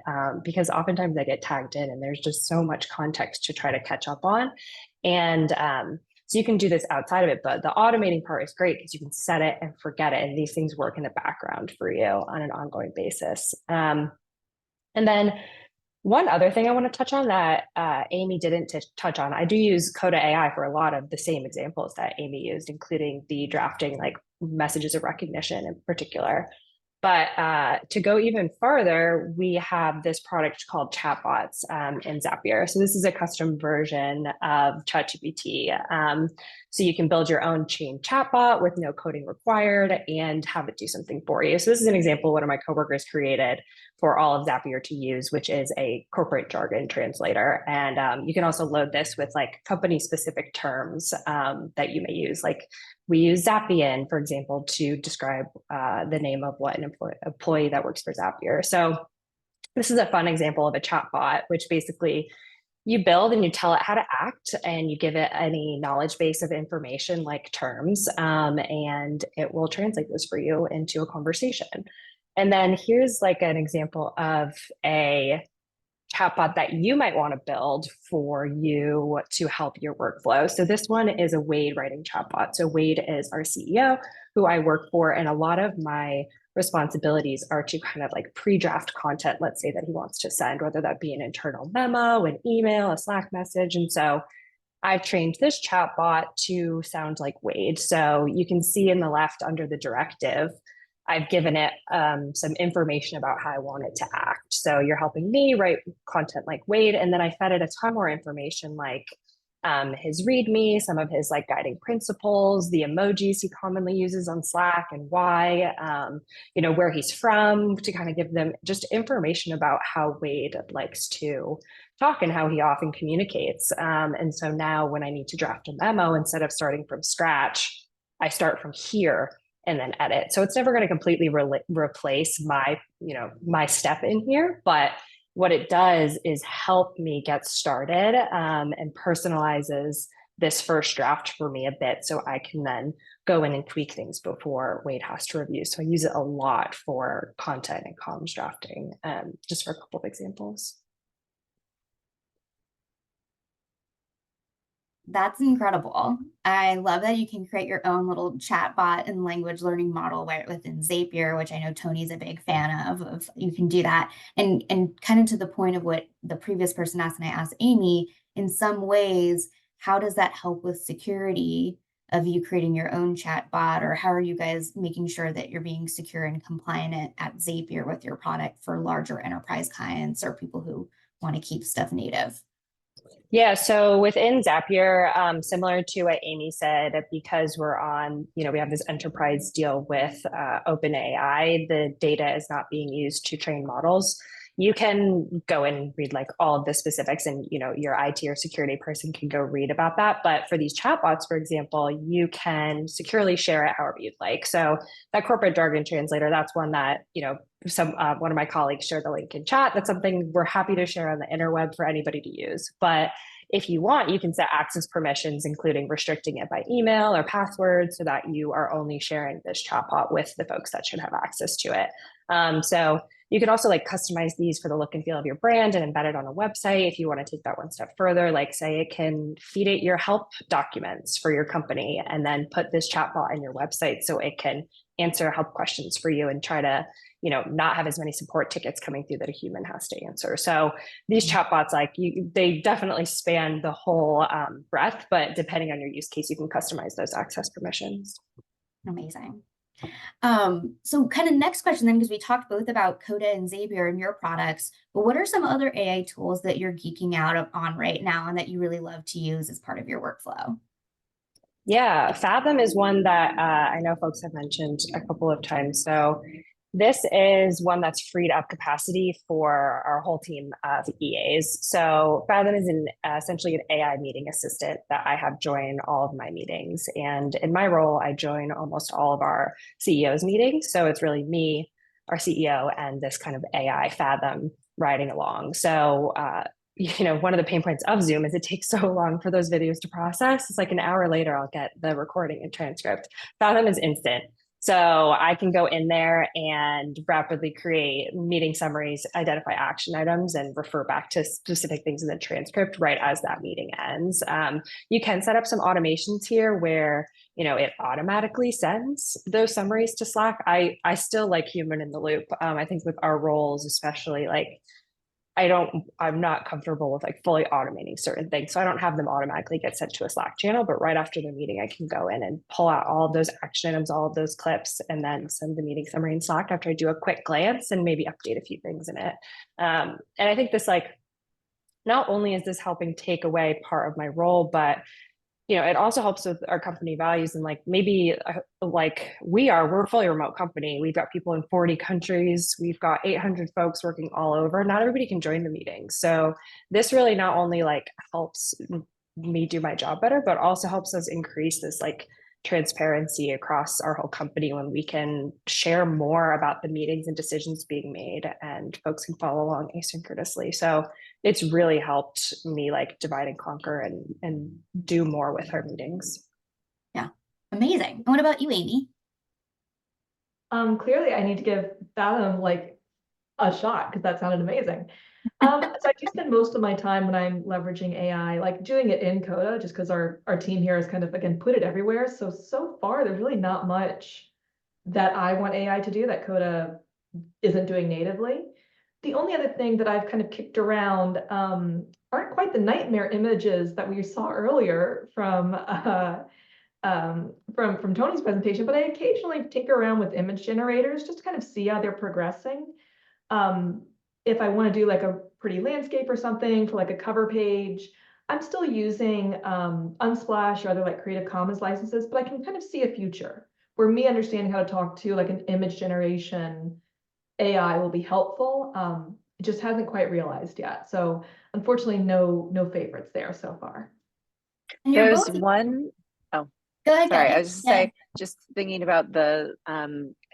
Because oftentimes I get tagged in and there's just so much context to try to catch up on. And so you can do this outside of it, but the automating part is great because you can set it and forget it. And these things work in the background for you on an ongoing basis. And then one other thing I want to touch on that Amy didn't touch on, I do use Coda AI for a lot of the same examples that Amy used, including the drafting, like messages of recognition in particular. But to go even farther, we have this product called chatbots in Zapier. So this is a custom version of ChatGPT. So you can build your own chain chatbot with no coding required and have it do something for you. So this is an example one of my coworkers created for all of Zapier to use, which is a corporate jargon translator. And you can also load this with like company specific terms that you may use. Like we use Zapier, for example, to describe the name of what an employee that works for Zapier. So this is a fun example of a chatbot, which basically you build and you tell it how to act and you give it any knowledge base of information like terms, and it will translate those for you into a conversation. And then here's like an example of a chatbot that you might want to build for you to help your workflow. So this one is a Wade writing chatbot. So Wade is our CEO who I work for, and a lot of my responsibilities are to kind of like pre-draft content, let's say that he wants to send, whether that be an internal memo, an email, a Slack message. And so I've trained this chatbot to sound like Wade. So you can see in the left under the directive, I've given it some information about how I want it to act. So you're helping me write content like Wade. And then I fed it a ton more information like his README, some of his like guiding principles, the emojis he commonly uses on Slack and why, where he's from, to kind of give them just information about how Wade likes to talk and how he often communicates. And so now when I need to draft a memo, instead of starting from scratch, I start from here and then edit. So it's never going to completely replace my step in here, but what it does is help me get started and personalizes this first draft for me a bit so I can then go in and tweak things before Wade has to review. So I use it a lot for content and comms drafting, just for a couple of examples. That's incredible. I love that you can create your own little chatbot and language learning model within Zapier, which I know Tony's a big fan of you can do that. And kind of to the point of what the previous person asked and I asked Amy, in some ways, how does that help with security of you creating your own chatbot, or how are you guys making sure that you're being secure and compliant at Zapier with your product for larger enterprise clients or people who want to keep stuff native? Yeah, so within Zapier, similar to what Amy said, because we're on, we have this enterprise deal with OpenAI, the data is not being used to train models. You can go and read like all of the specifics and, your IT or security person can go read about that. But for these chatbots, for example, you can securely share it however you'd like. So that corporate jargon translator, that's one that, one of my colleagues shared the link in chat. That's something we're happy to share on the interweb for anybody to use. But if you want, you can set access permissions, including restricting it by email or password so that you are only sharing this chatbot with the folks that should have access to it. So you can also like customize these for the look and feel of your brand and embed it on a website if you want to take that one step further. Like say it can feed it your help documents for your company and then put this chatbot in your website so it can answer help questions for you and try to not have as many support tickets coming through that a human has to answer. So these chatbots, they definitely span the whole breadth, but depending on your use case, you can customize those access permissions. Amazing. So kind of next question then, because we talked both about Coda and Zapier and your products, but what are some other AI tools that you're geeking out on right now and that you really love to use as part of your workflow? Yeah, Fathom is one that I know folks have mentioned a couple of times. So this is one that's freed up capacity for our whole team of EAs. So Fathom is essentially an AI meeting assistant that I have join all of my meetings. And in my role, I join almost all of our CEOs meetings. So it's really me, our CEO, and this kind of AI Fathom riding along. So one of the pain points of Zoom is it takes so long for those videos to process. It's like an hour later, I'll get the recording and transcript. Fathom is instant. So I can go in there and rapidly create meeting summaries, identify action items, and refer back to specific things in the transcript right as that meeting ends. You can set up some automations here where it automatically sends those summaries to Slack. I still like human in the loop. I think with our roles, especially I'm not comfortable with like fully automating certain things. So I don't have them automatically get sent to a Slack channel, but right after the meeting, I can go in and pull out all of those action items, all of those clips, and then send the meeting summary in Slack after I do a quick glance and maybe update a few things in it. And I think this not only is this helping take away part of my role, but it also helps with our company values and maybe we're a fully remote company. We've got people in 40 countries. We've got 800 folks working all over. Not everybody can join the meetings. So this really not only helps me do my job better, but also helps us increase this transparency across our whole company when we can share more about the meetings and decisions being made and folks can follow along asynchronously. So it's really helped me divide and conquer and do more with our meetings. Yeah, amazing. And what about you, Amy? Clearly I need to give Fathom a shot because that sounded amazing. So I do spend most of my time when I'm leveraging AI, doing it in Coda, just because our team here has kind of, again, put it everywhere. So far, there's really not much that I want AI to do that Coda isn't doing natively. The only other thing that I've kind of kicked around aren't quite the nightmare images that we saw earlier from Tony's presentation, but I occasionally tinker around with image generators just to kind of see how they're progressing. If I want to do a pretty landscape or something for a cover page, I'm still using Unsplash or other Creative Commons licenses, but I can kind of see a future where me understanding how to talk to an image generation AI will be helpful. It just hasn't quite realized yet. So unfortunately, no favorites there so far. And you're There's both. one, oh, Go ahead, sorry, Courtney. I was just Yeah. saying, just thinking about the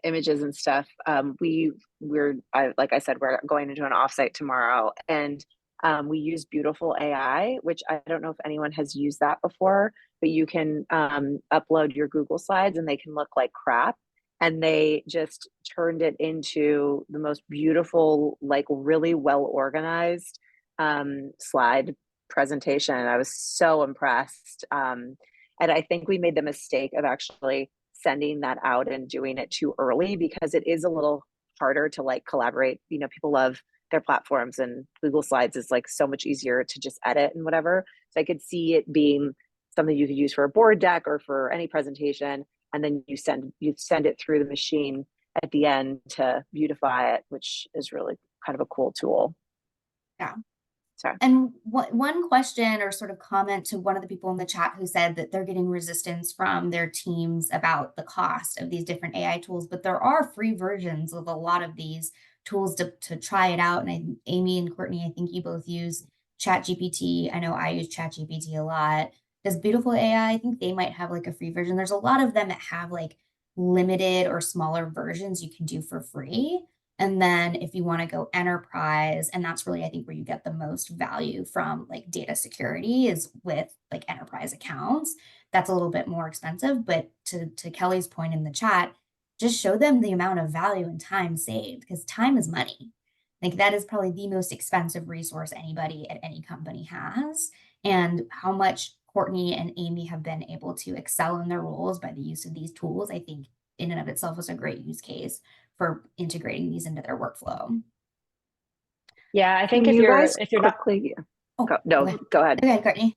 images and stuff. Like I said, we're going into an offsite tomorrow, and we use Beautiful AI, which I don't know if anyone has used that before, but you can upload your Google slides and they can look like crap. And they just turned it into the most beautiful, really well organized slide presentation. I was so impressed. And I think we made the mistake of actually sending that out and doing it too early because it is a little harder to collaborate. People love their platforms and Google Slides is so much easier to just edit and whatever. So I could see it being something you could use for a board deck or for any presentation. And then you send it through the machine at the end to beautify it, which is really kind of a cool tool. Yeah. Sorry. And one question or sort of comment to one of the people in the chat who said that they're getting resistance from their teams about the cost of these different AI tools, but there are free versions of a lot of these tools to try it out. And Amy and Courtney, I think you both use ChatGPT. I know I use ChatGPT a lot. Does Beautiful AI, I think they might have a free version. There's a lot of them that have limited or smaller versions you can do for free. And then if you want to go enterprise, and that's really, I think, where you get the most value from data security is with enterprise accounts. That's a little bit more expensive, but to Kelly's point in the chat, just show them the amount of value and time saved because time is money. That is probably the most expensive resource anybody at any company has. And how much Courtney and Amy have been able to excel in their roles by the use of these tools, I think in and of itself was a great use case for integrating these into their workflow. Yeah, I think Can if you you're guys not quickly Oh, go ahead. Okay, Courtney.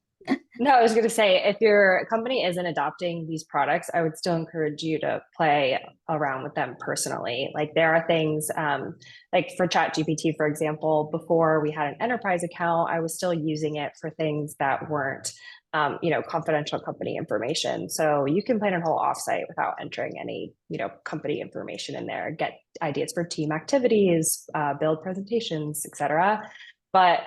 No, I was going to say, if your company isn't adopting these products, I would still encourage you to play around with them personally. There are things for ChatGPT, for example, before we had an enterprise account, I was still using it for things that weren't, confidential company information. So you can plan a whole offsite without entering any, company information in there, get ideas for team activities, build presentations, etc. But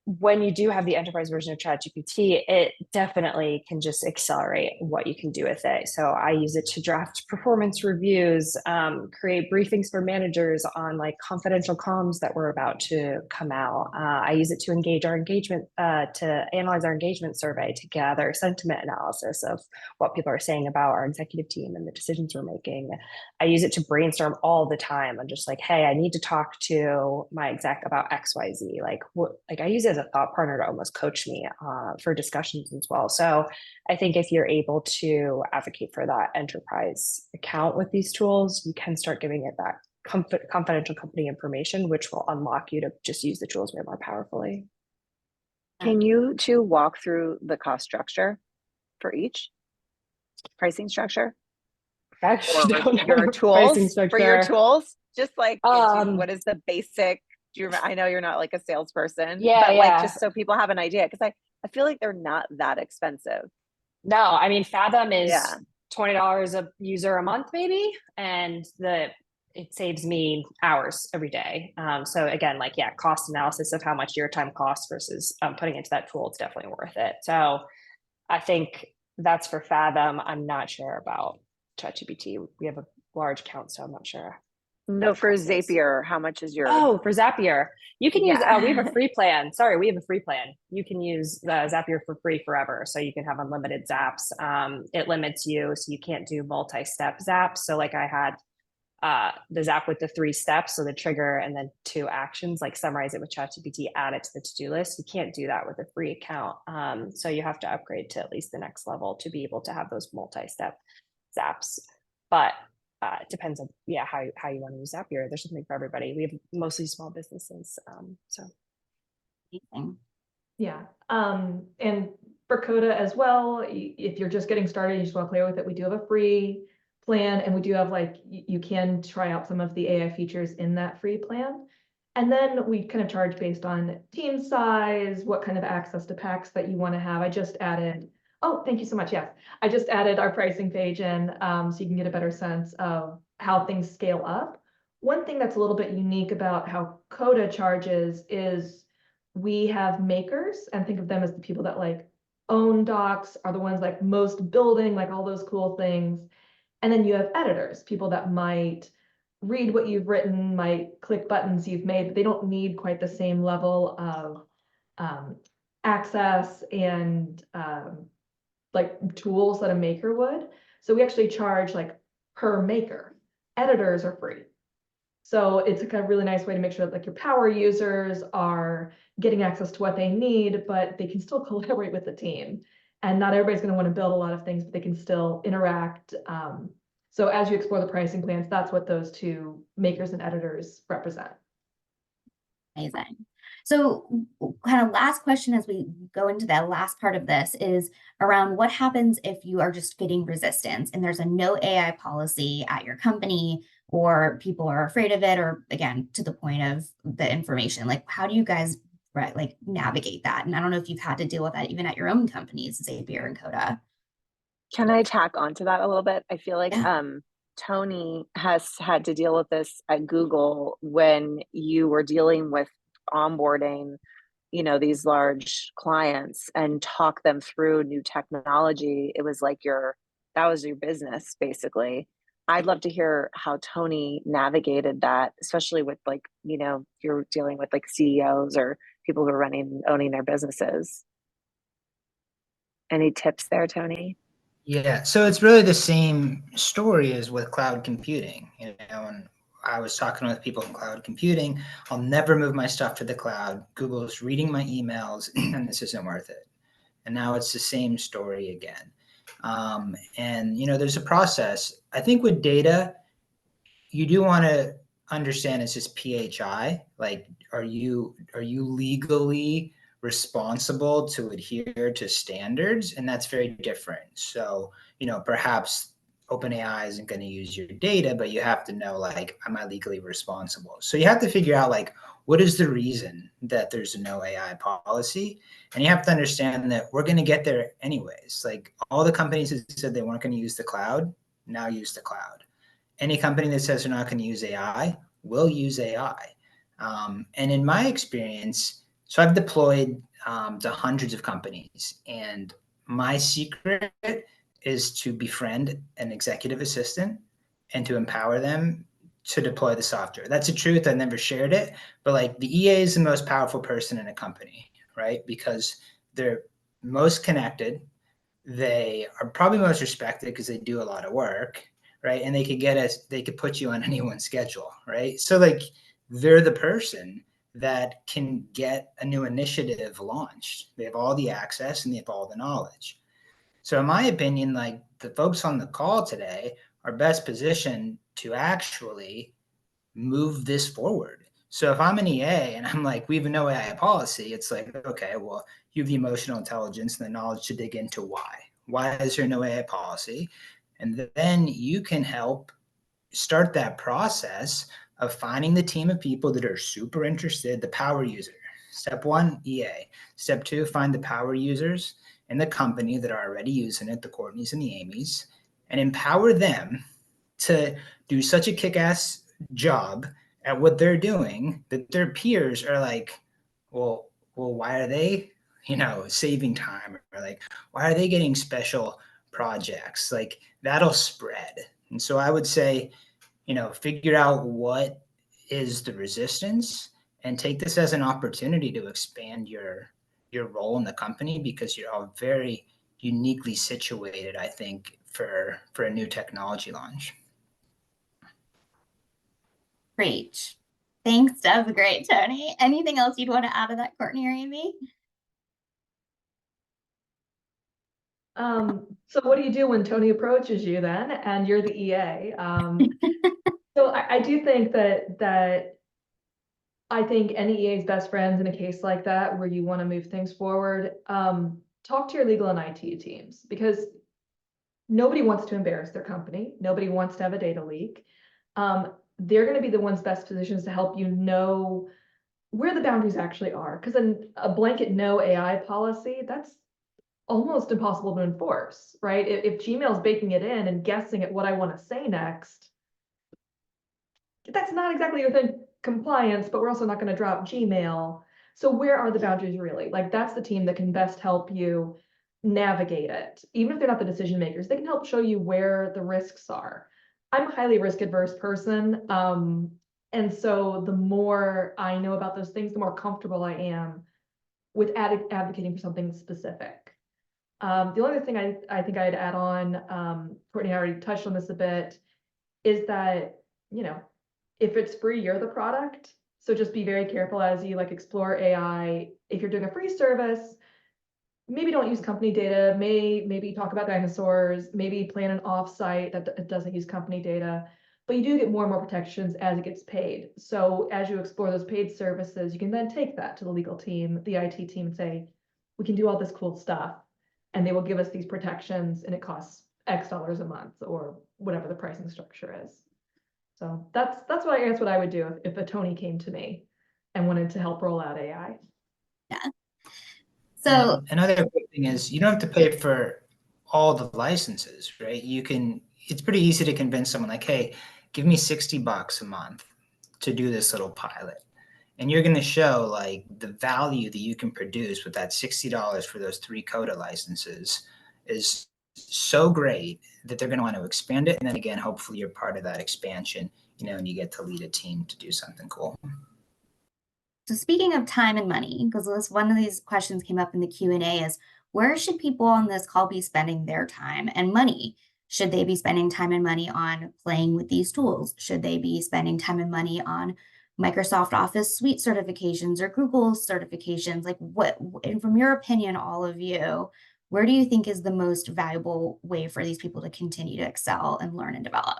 when you do have the enterprise version of ChatGPT, it definitely can just accelerate what you can do with it. So I use it to draft performance reviews, create briefings for managers on like confidential comms that were about to come out. I use it to to analyze our engagement survey, to gather sentiment analysis of what people are saying about our executive team and the decisions we're making. I use it to brainstorm all the time. I'm just like, hey, I need to talk to my exec about XYZ. Like I use it as a thought partner to almost coach me for discussions as well. So I think if you're able to advocate for that enterprise account with these tools, you can start giving it that confidential company information, which will unlock you to just use the tools way more powerfully. Can you two walk through the cost structure for each pricing structure? Actually, Or your tools for your tools? Just like what is the basic? Do you remember? I know you're not like a salesperson, but like just so people have an idea, because I feel like they're not that expensive. No, I mean Fathom is $20 a user a month, maybe, and it saves me hours every day. So again, like cost analysis of how much your time costs versus putting into that tool, it's definitely worth it. So I think that's for Fathom. I'm not sure about ChatGPT. We have a large account, so I'm not sure. No, for Zapier, how much is your? Oh, for Zapier, you can use. We have a free plan. Sorry, we have a free plan. You can use Zapier for free forever, so you can have unlimited zaps. It limits you, so you can't do multi-step zaps. So, like I had the zap with the 3 steps, so the trigger and then 2 actions, like summarize it with ChatGPT, add it to the to-do list. You can't do that with a free account. So you have to upgrade to at least the next level to be able to have those multi-step zaps. But it depends on how you want to use Zapier. There's something for everybody. We have mostly small businesses, so. Yeah, and for Coda as well, if you're just getting started, you just want to play with it, we do have a free plan, and we do have you can try out some of the AI features in that free plan. And then we kind of charge based on team size, what kind of access to packs that you want to have. I just added, oh, thank you so much. Yes, I just added our pricing page in, so you can get a better sense of how things scale up. One thing that's a little bit unique about how Coda charges is we have makers, and think of them as the people that like own docs, are the ones like most building, like all those cool things. And then you have editors, people that might read what you've written, might click buttons you've made, but they don't need quite the same level of access and like tools that a maker would. So we actually charge like per maker. Editors are free. So it's a kind of really nice way to make sure that like your power users are getting access to what they need, but they can still collaborate with the team. And not everybody's going to want to build a lot of things, but they can still interact. So as you explore the pricing plans, that's what those 2 makers and editors represent. Amazing. So kind of last question as we go into that last part of this is around what happens if you are just getting resistance and there's a no AI policy at your company, or people are afraid of it, or again, to the point of the information, like how do you guys like navigate that? And I don't know if you've had to deal with that even at your own companies, Zapier and Coda. Can I tack onto that a little bit? I feel like Tony has had to deal with this at Google when you were dealing with onboarding, these large clients and talk them through new technology. It was like that was your business, basically. I'd love to hear how Tony navigated that, especially with you're dealing with like CEOs or people who are owning their businesses. Any tips there, Tony? Yeah, so it's really the same story as with cloud computing. When I was talking with people in cloud computing, I'll never move my stuff to the cloud. Google's reading my emails, and this isn't worth it. And now it's the same story again. And there's a process. I think with data, you do want to understand it's just PHI. Like, are you legally responsible to adhere to standards? And that's very different. So, perhaps OpenAI isn't going to use your data, but you have to know, like, am I legally responsible? So you have to figure out, like, what is the reason that there's a no AI policy? And you have to understand that we're going to get there anyways. Like, all the companies that said they weren't going to use the cloud now use the cloud. Any company that says they're not going to use AI will use AI. And in my experience, So I've deployed to hundreds of companies, and my secret is to befriend an executive assistant and to empower them to deploy the software. That's the truth. I never shared it, but like the EA is the most powerful person in a company, right? Because they're most connected. They are probably most respected because they do a lot of work, right? And they could put you on anyone's schedule, right? So like they're the person that can get a new initiative launched. They have all the access and they have all the knowledge. So in my opinion, like the folks on the call today are best positioned to actually move this forward. So if I'm an EA and I'm like, we have no AI policy, it's like, okay, well, you have the emotional intelligence and the knowledge to dig into why. Why is there no AI policy? And then you can help start that process of finding the team of people that are super interested, the power user. Step one, EA. Step two, find the power users in the company that are already using it, the Courtneys and the Amys, and empower them to do such a kick-ass job at what they're doing that their peers are like, well, why are they, saving time? Or like, why are they getting special projects? Like that'll spread. And so I would say, figure out what is the resistance and take this as an opportunity to expand your role in the company because you're all very uniquely situated, I think, for a new technology launch. Great. Thanks. That was great, Tony. Anything else you'd want to add to that, Courtney or Amy? So what do you do when Tony approaches you then and you're the EA? So I do think that I think any EA's best friends in a case like that where you want to move things forward, talk to your legal and IT teams because nobody wants to embarrass their company. Nobody wants to have a data leak. They're going to be the ones best positions to help you know where the boundaries actually are. Because a blanket no AI policy, that's almost impossible to enforce, right? If Gmail's baking it in and guessing at what I want to say next, that's not exactly within compliance, but we're also not going to drop Gmail. So where are the boundaries really? Like that's the team that can best help you navigate it. Even if they're not the decision makers, they can help show you where the risks are. I'm a highly risk adverse person. And so the more I know about those things, the more comfortable I am with advocating for something specific. The only other thing I think I'd add on, Courtney already touched on this a bit, is that, if it's free, you're the product. So just be very careful as you explore AI. If you're doing a free service, maybe don't use company data, maybe talk about dinosaurs, maybe plan an offsite that doesn't use company data, but you do get more and more protections as it gets paid. So as you explore those paid services, you can then take that to the legal team, the IT team, and say, we can do all this cool stuff, and they will give us these protections, and it costs X dollars a month or whatever the pricing structure is. So that's what I would do if a Tony came to me and wanted to help roll out AI. Yeah. So another good thing is you don't have to pay for all the licenses, right? It's pretty easy to convince someone like, hey, give me $60 a month to do this little pilot. And you're going to show like the value that you can produce with that $60 for those 3 Coda licenses is so great that they're going to want to expand it. And then again, hopefully you're part of that expansion, and you get to lead a team to do something cool. So speaking of time and money, because one of these questions came up in the Q&A is, where should people on this call be spending their time and money? Should they be spending time and money on playing with these tools? Should they be spending time and money on Microsoft Office suite certifications or Google certifications? Like and from your opinion, all of you, where do you think is the most valuable way for these people to continue to excel and learn and develop?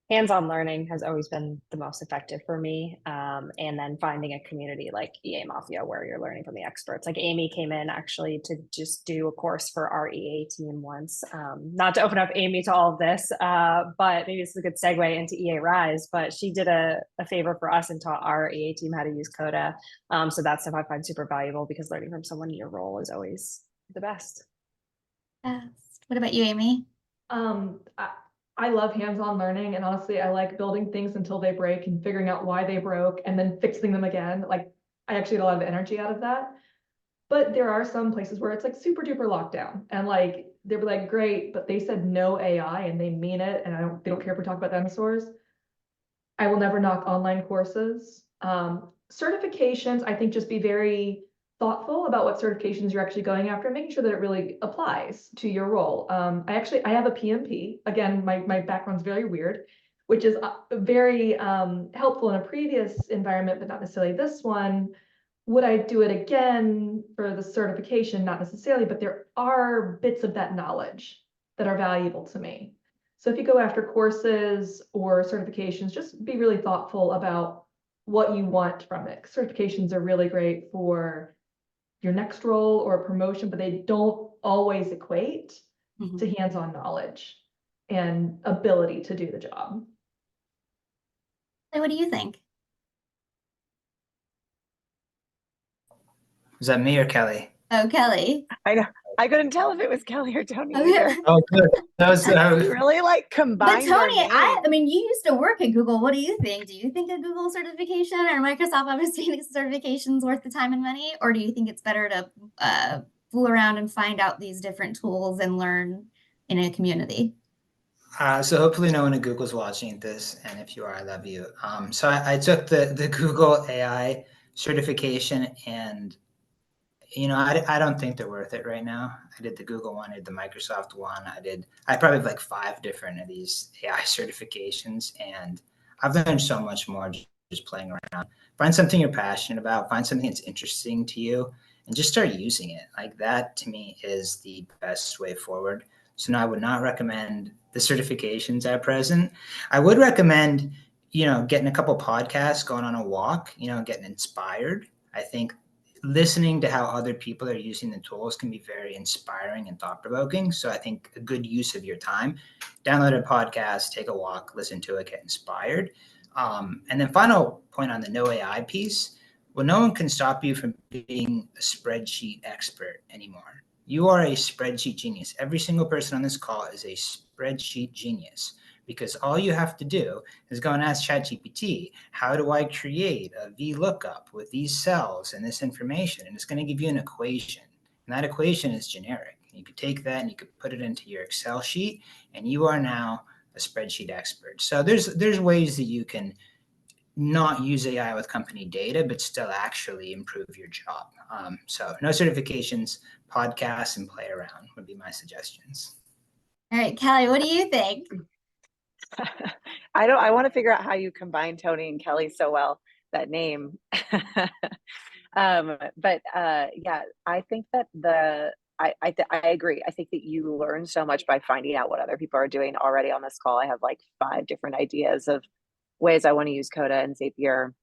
Hands-on learning has always been the most effective for me. And then finding a community like EA Mafia where you're learning from the experts. Like Amy came in actually to just do a course for our EA team once. Not to open up Amy to all of this, but maybe this is a good segue into EA Rise, but she did a favor for us and taught our EA team how to use Coda. So that's stuff I find super valuable because learning from someone in your role is always the best. What about you, Amy? I love hands-on learning, and honestly, I like building things until they break and figuring out why they broke and then fixing them again. Like, I actually get a lot of energy out of that. But there are some places where it's like super duper lockdown, and like they were like, great, but they said no AI and they mean it, and they don't care if we talk about dinosaurs. I will never knock online courses. Certifications, I think, just be very thoughtful about what certifications you're actually going after, making sure that it really applies to your role. I have a PMP. Again, my background's very weird, which is very helpful in a previous environment, but not necessarily this one. Would I do it again for the certification? Not necessarily, but there are bits of that knowledge that are valuable to me. So if you go after courses or certifications, just be really thoughtful about what you want from it. Certifications are really great for your next role or a promotion, but they don't always equate to hands-on knowledge and ability to do the job. So what do you think? Was that me or Kelly? Oh, Kelly. I know. I couldn't tell if it was Kelly or Tony Okay. either. Oh, good. That was, We really like But combined our Tony, names. I mean, you used to work at Google. What do you think? Do you think a Google certification or Microsoft Office Phoenix certification is worth the time and money? Or do you think it's better to fool around and find out these different tools and learn in a community? So hopefully no one at Google's watching this, and if you are, I love you. So I took the Google AI certification, and I don't think they're worth it right now. I did the Google one, I did the Microsoft one, I probably have like 5 different of these AI certifications, and I've learned so much more just playing around. Find something you're passionate about, find something that's interesting to you, and just start using it. Like that to me is the best way forward. So no, I would not recommend the certifications at present. I would recommend, getting a couple podcasts, going on a walk, getting inspired. I think listening to how other people are using the tools can be very inspiring and thought-provoking. So I think a good use of your time, download a podcast, take a walk, listen to it, get inspired. And then final point on the no AI piece, well, no one can stop you from being a spreadsheet expert anymore. You are a spreadsheet genius. Every single person on this call is a spreadsheet genius, because all you have to do is go and ask ChatGPT, how do I create a VLOOKUP with these cells and this information? And it's going to give you an equation. And that equation is generic. You could take that and you could put it into your Excel sheet, and you are now a spreadsheet expert. So there's ways that you can not use AI with company data, but still actually improve your job. So no certifications, podcasts, and play around would be my suggestions. All right, Kelly, what do you think? I want to figure out how you combine Tony and Kelly so well, that name. Yeah, I think that I agree. I think that you learn so much by finding out what other people are doing. Already on this call, I have like 5 different ideas of ways I want to use Coda and Zapier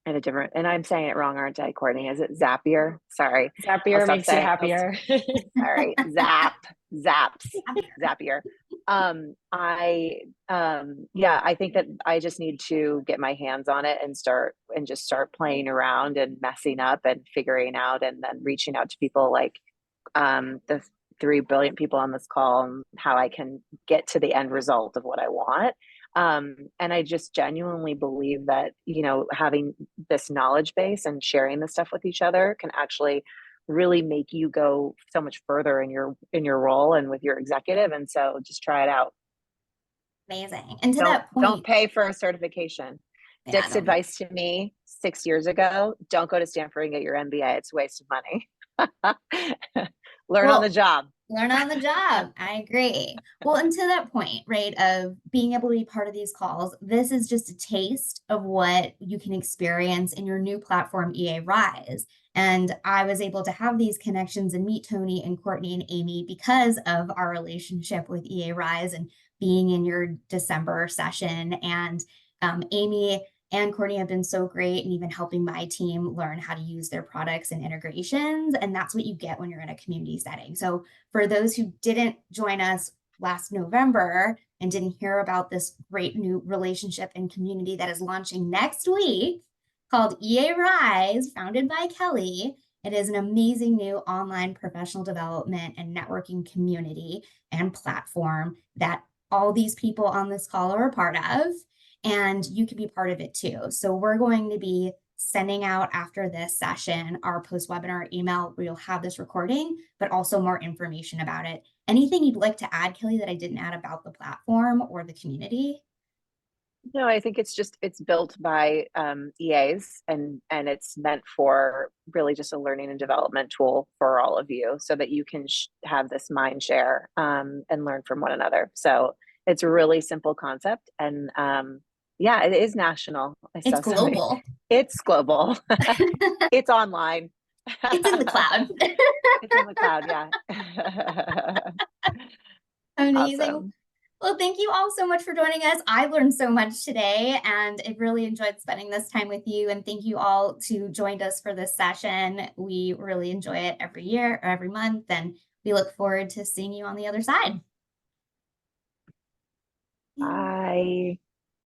in a different, and I'm saying it wrong, aren't I, Courtney? Is it Zapier? Sorry. Zapier makes you happier. All right. Zaps, Zapier. I think that I just need to get my hands on it and start playing around and messing up and figuring out, and then reaching out to people like the 3 brilliant people on this call, and how I can get to the end result of what I want. And I just genuinely believe that, having this knowledge base and sharing this stuff with each other can actually really make you go so much further in your role and with your executive. And so just try it out. Amazing. And to that point, don't pay for a certification. Yeah, Dick's advice to me 6 years ago: don't go to Stanford and get your MBA. It's a waste of money. Learn on the job. Learn on the job. I agree. Well, and to that point, right, of being able to be part of these calls, this is just a taste of what you can experience in your new platform, EA Rise. And I was able to have these connections and meet Tony and Cortney and Amy because of our relationship with EA Rise and being in your December session. And Amy and Courtney have been so great and even helping my team learn how to use their products and integrations. And that's what you get when you're in a community setting. So for those who didn't join us last November and didn't hear about this great new relationship and community that is launching next week called EA Rise, founded by Kelly, it is an amazing new online professional development and networking community and platform that all these people on this call are a part of, and you can be part of it too. So we're going to be sending out after this session our post-webinar email where you'll have this recording, but also more information about it. Anything you'd like to add, Kelly, that I didn't add about the platform or the community? No, I think it's built by EAs, and it's meant for really just a learning and development tool for all of you, so that you can have this mind share and learn from one another. So it's a really simple concept, and yeah, it is national. It's global. It's global. It's online. It's in the cloud. It's in the cloud, yeah. Amazing. Awesome. Well, thank you all so much for joining us. I learned so much today, and I really enjoyed spending this time with you. And thank you all who joined us for this session. We really enjoy it every year or every month, and we look forward to seeing you on the other side. Bye.